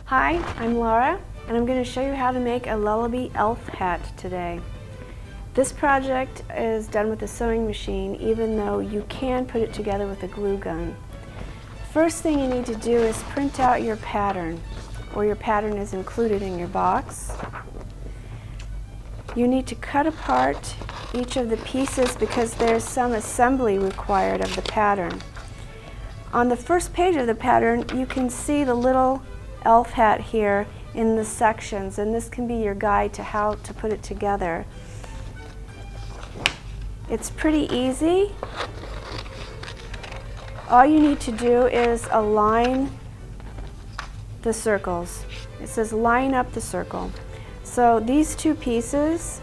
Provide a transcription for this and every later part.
Hi, I'm Laura, and I'm going to show you how to make a Lullubee Elf Hat today. This project is done with a sewing machine, even though you can put it together with a glue gun. First thing you need to do is print out your pattern, or your pattern is included in your box. You need to cut apart each of the pieces because there's some assembly required of the pattern. On the first page of the pattern, you can see the little elf hat here in the sections, and this can be your guide to how to put it together. It's pretty easy. All you need to do is align the circles. It says line up the circle. So these two pieces,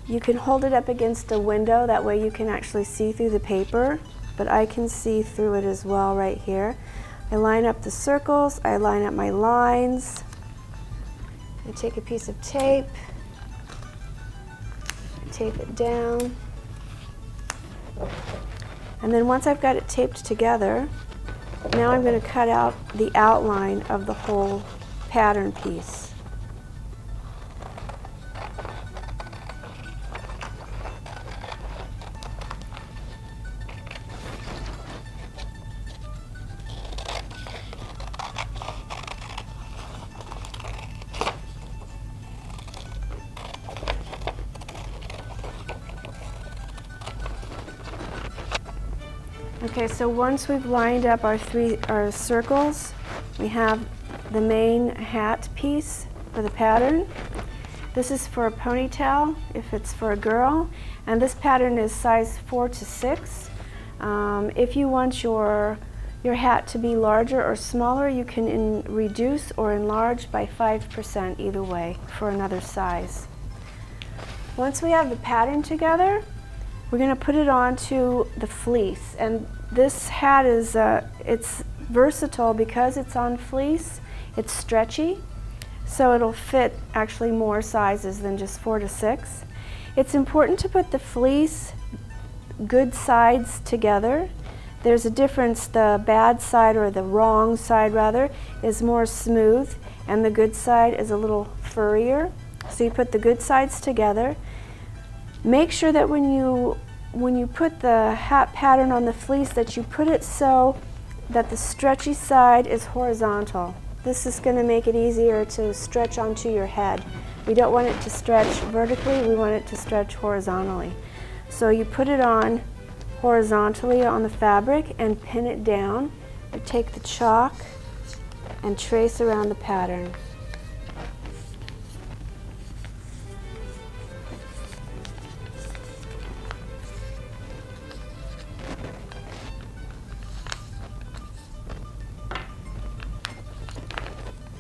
you can hold it up against a window, that way you can actually see through the paper, but I can see through it as well right here. I line up the circles, I line up my lines, I take a piece of tape, tape it down, and then once I've got it taped together, now I'm going to cut out the outline of the whole pattern piece. Okay, so once we've lined up our circles, we have the main hat piece for the pattern. This is for a ponytail if it's for a girl, and this pattern is size 4 to 6. If you want your hat to be larger or smaller, you can reduce or enlarge by 5% either way for another size. Once we have the pattern together, we're going to put it onto the fleece, and this hat is it's versatile because it's on fleece. It's stretchy, so it'll fit actually more sizes than just 4 to 6. It's important to put the fleece good sides together. There's a difference. The bad side, or the wrong side rather, is more smooth, and the good side is a little furrier. So you put the good sides together. Make sure that when you put the hat pattern on the fleece, that you put it so that the stretchy side is horizontal. This is going to make it easier to stretch onto your head. We don't want it to stretch vertically, we want it to stretch horizontally. So you put it on horizontally on the fabric and pin it down. You take the chalk and trace around the pattern.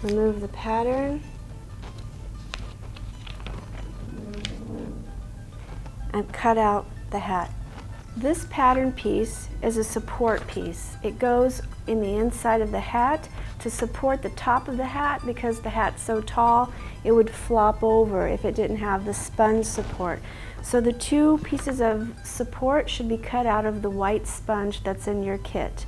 Remove the pattern and cut out the hat. This pattern piece is a support piece. It goes in the inside of the hat to support the top of the hat, because the hat's so tall it would flop over if it didn't have the sponge support. So the two pieces of support should be cut out of the white sponge that's in your kit.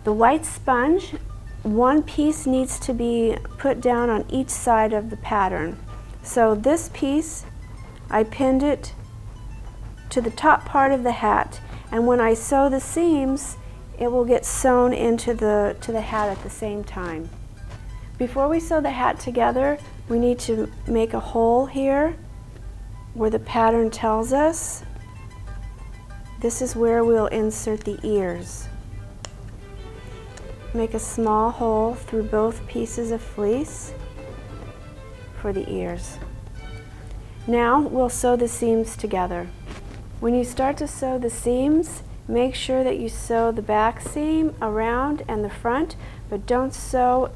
The white sponge, one piece needs to be put down on each side of the pattern. So this piece, I pinned it to the top part of the hat, and when I sew the seams, it will get sewn into the hat at the same time. Before we sew the hat together, we need to make a hole here where the pattern tells us. This is where we'll insert the ears. Make a small hole through both pieces of fleece for the ears. Now we'll sew the seams together. When you start to sew the seams, make sure that you sew the back seam around and the front, but don't sew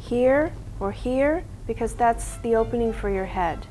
here or here, because that's the opening for your head.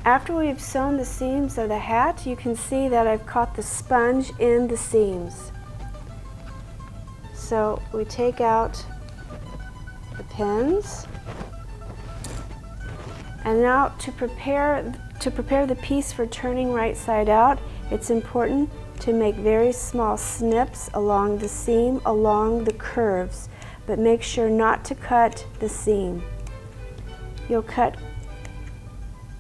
After we've sewn the seams of the hat, you can see that I've caught the sponge in the seams. So we take out the pins, and now to prepare the piece for turning right side out, it's important to make very small snips along the seam, along the curves, but make sure not to cut the seam. You'll cut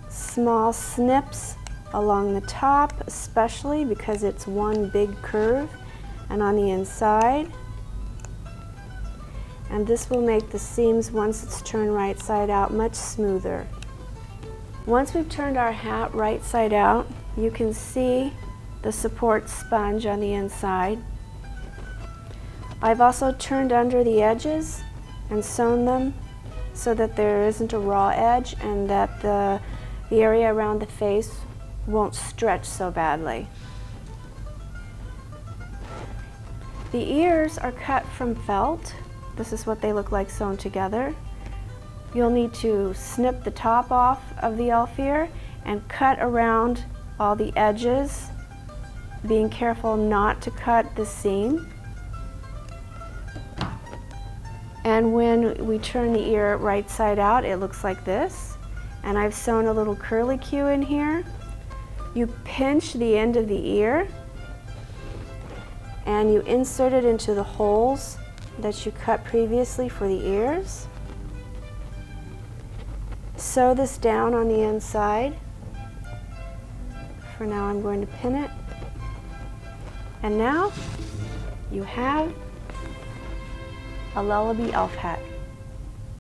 small snips along the top, especially because it's one big curve, and on the inside. And this will make the seams, once it's turned right side out, much smoother. Once we've turned our hat right side out, you can see the support sponge on the inside. I've also turned under the edges and sewn them so that there isn't a raw edge and that the area around the face won't stretch so badly. The ears are cut from felt. This is what they look like sewn together. You'll need to snip the top off of the elf ear and cut around all the edges, being careful not to cut the seam. And when we turn the ear right side out, it looks like this. And I've sewn a little curlicue in here. You pinch the end of the ear and you insert it into the holes that you cut previously for the ears. Sew this down on the inside. For now, I'm going to pin it. And now you have a Lullubee Elf Hat.